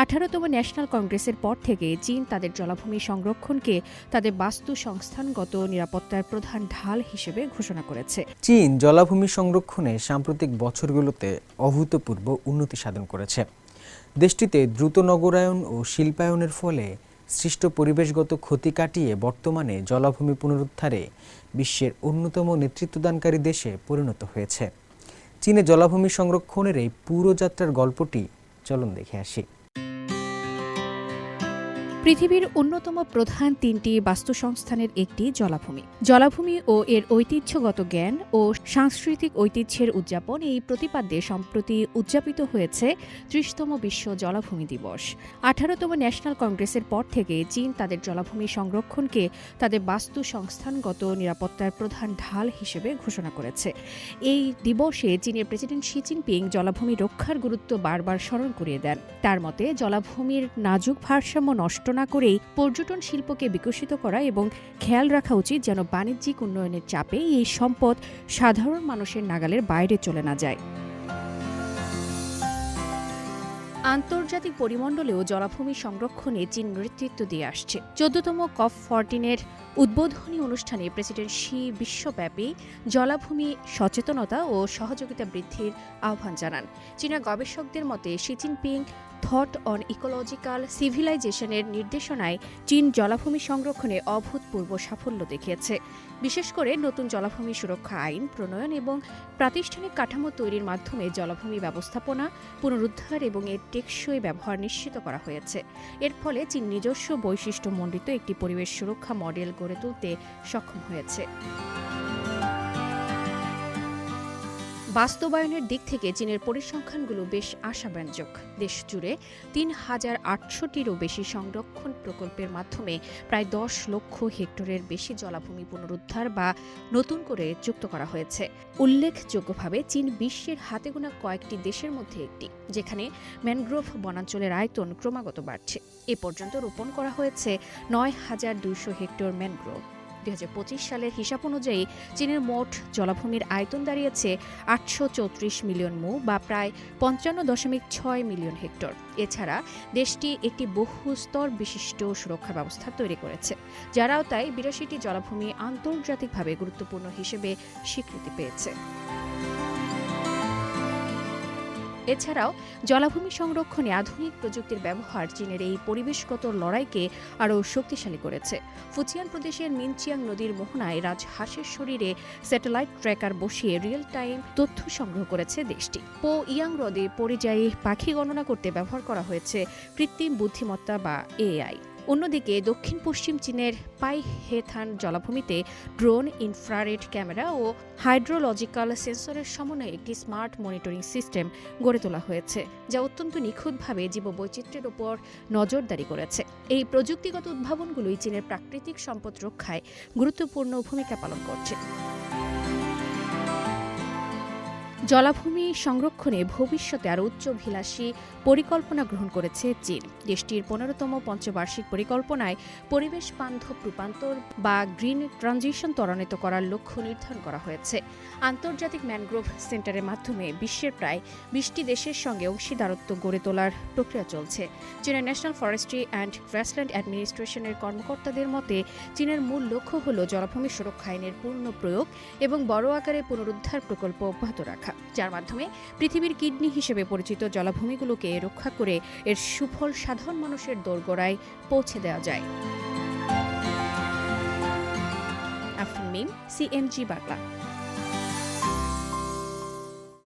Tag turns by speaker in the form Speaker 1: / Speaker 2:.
Speaker 1: 18তম national কংগ্রেসের পর থেকে চীন তাদের জলাভূমি সংরক্ষণকে তাদের বাস্তু সংস্থানগত নিরাপত্তার প্রধান ঢাল হিসেবে ঘোষণা করেছে।
Speaker 2: চীন জলাভূমি সংরক্ষণে সাম্প্রতিক বছরগুলোতে অভূতপূর্ব উন্নতি সাধন করেছে। দেশটিতে দ্রুত নগরায়ন ও শিল্পায়নের ফলে সৃষ্ট পরিবেশগত ক্ষতি কাটিয়ে বর্তমানে জলাভূমি পুনরুদ্ধারে বিশ্বের অন্যতম নেতৃত্বদানকারী দেশে পরিণত হয়েছে। চীনে জলাভূমি সংরক্ষণের এই পুরো যাত্রার গল্পটি চলুন দেখে আসি।
Speaker 1: পৃথিবীর অন্যতম প্রধান তিনটি বাস্তুসংস্থানের একটি জলাভূমি। জলাভূমি ও এর ঐতিহ্যগত জ্ঞান ও সাংস্কৃতিক ঐতিহ্যের উদযাপন এই প্রতিপাদ্যে সম্প্রতি উদযাপিত হয়েছে 30তম বিশ্ব জলাভূমি দিবস। 18তম ন্যাশনাল কংগ্রেসের পর থেকে চীন তাদের জলাভূমি সংরক্ষণকে তাদের বাস্তু সংস্থানগত নিরাপত্তার প্রধান ঢাল হিসেবে ঘোষণা করেছে। এই দিবসে চীনের প্রেসিডেন্ট শি জিনপিং জলাভূমি রক্ষার গুরুত্ব বারবার স্মরণ করিয়ে দেন। তার মতে জলাভূমির নাজুক ভারসাম্য নষ্ট না করেই পর্যটন শিল্পকে বিকশিত করা এবং খেয়াল রাখা উচিত যেন বাণিজ্যিক উন্নয়নের চাপে এই সম্পদ সাধারণ মানুষের নাগালের বাইরে চলে না যায়। আন্তর্জাতিক পরিমণ্ডলেও জলাভূমি সংরক্ষণে চীন নেতৃত্ব দিয়ে আসছে। 14তম COP14 উদ্বোধনী অনুষ্ঠানে প্রেসিডেন্ট শি বিশ্বব্যাপী জলাভূমি সচেতনতা ও সহযোগিতা বৃদ্ধির আহ্বান জানান। চীনা গবেষকদের মতে Xi Jinping thought on ecological সিভিলাইজেশনের নির্দেশনায় চীন জলাভূমি সংরক্ষণে অভূতপূর্ব সাফল্য দেখিয়েছে। বিশেষ করে নতুন জলাভূমি সুরক্ষা আইন প্রণয়ন এবং প্রাতিষ্ঠানিক কাঠামো তৈরির মাধ্যমে জলাভূমি ব্যবস্থাপনা, পুনরুদ্ধার এবং এর টেকসই ব্যবহার নিশ্চিত করা হয়েছে। এর ফলে চীন নিজস্ব বৈশিষ্ট্যমণ্ডিত একটি পরিবেশ সুরক্ষা মডেল গড়ে তুলতে সক্ষম হয়েছে। বাস্তবায়নের দিক থেকে চীনের পরিসংখ্যানগুলো বেশ আশাব্যঞ্জক। দেশ জুড়ে ৩,৮০০টিরও বেশি সংরক্ষণ প্রকল্পের মাধ্যমে প্রায় ১০ লক্ষ হেক্টরের বেশি জলাভূমি পুনরুদ্ধার বা নতুন করে যুক্ত করা হয়েছে। উল্লেখযোগ্যভাবে চীন বিশ্বের হাতে গোনা কয়েকটি দেশের মধ্যে একটি, যেখানে ম্যানগ্রোভ বনাঞ্চলের আয়তন ক্রমাগত বাড়ছে। এ পর্যন্ত রোপণ করা হয়েছে ৯,২০০ হেক্টর ম্যানগ্রোভ। ২০২৫ সালের হিসাব অনুযায়ী চীনের মোট জলাভূমির আয়তন দাঁড়িয়েছে ৮৩৪ মিলিয়ন মু বা প্রায় ৫৫.৬ মিলিয়ন হেক্টর। এছাড়া দেশটি একটি বহু স্তর বিশিষ্ট সুরক্ষা ব্যবস্থা তৈরি করেছে, যার আওতায় ৮২টি জলাভূমি আন্তর্জাতিকভাবে গুরুত্বপূর্ণ হিসেবে স্বীকৃতি পেয়েছে। এছাড়াও জলাভূমি সংরক্ষণে আধুনিক প্রযুক্তির ব্যবহার চীনের এই পরিবেশগত লড়াইকে আরও শক্তিশালী করেছে। ফুজিয়ান প্রদেশের মিনচিয়াং নদীর মোহনায় রাজহাঁসের শরীরে স্যাটেলাইট ট্র্যাকার বসিয়ে রিয়েল টাইম তথ্য সংগ্রহ করেছে দেশটি। পো ইয়াং হ্রদে পরিযায়ী পাখি গণনা করতে ব্যবহার করা হয়েছে কৃত্রিম বুদ্ধিমত্তা বা AI। অন্যদিকে দক্ষিণ পশ্চিম চীনের পাইহেথান জলাভূমিতে ড্রোন, ইনফ্রারেড ক্যামেরা ও হাইড্রোলজিক্যাল সেন্সরের সমন্বয়ে একটি স্মার্ট মনিটরিং সিস্টেম গড়ে তোলা হয়েছে, যা অত্যন্ত নিখুঁতভাবে জীববৈচিত্র্যের ওপর নজরদারি করেছে। এই প্রযুক্তিগত উদ্ভাবনগুলোই চীনের প্রাকৃতিক সম্পদ রক্ষায় গুরুত্বপূর্ণ ভূমিকা পালন করছে। জলাভূমি সংরক্ষণে ভবিষ্যতে আরও উচ্চাভিলাষী পরিকল্পনা গ্রহণ করেছে চীন। দেশটির 15তম পঞ্চবার্ষিক পরিকল্পনায় পরিবেশ বান্ধব রূপান্তর বা গ্রিন ট্রানজিশন ত্বরান্বিত করার লক্ষ্য নির্ধারণ করা হয়েছে। আন্তর্জাতিক ম্যানগ্রোভ সেন্টারের মাধ্যমে বিশ্বের প্রায় 20টি দেশের সঙ্গে অংশীদারত্ব গড়ে তোলার প্রক্রিয়া চলছে। চীনের ন্যাশনাল ফরেস্ট্রি অ্যান্ড গ্রাসল্যান্ড অ্যাডমিনিস্ট্রেশনের কর্মকর্তাদের মতে চীনের মূল লক্ষ্য হল জলাভূমি সুরক্ষা আইনের পূর্ণ প্রয়োগ এবং বড় আকারে পুনরুদ্ধার প্রকল্প অব্যাহত রাখা, যার মাধ্যমে পৃথিবীর কিডনি হিসেবে পরিচিত জলাভূমিগুলোকে রক্ষা করে এর সুফল সাধারণ মানুষের দোরগোড়ায় পৌঁছে দেওয়া যায়। আফরিন মিম, CMG বাংলা।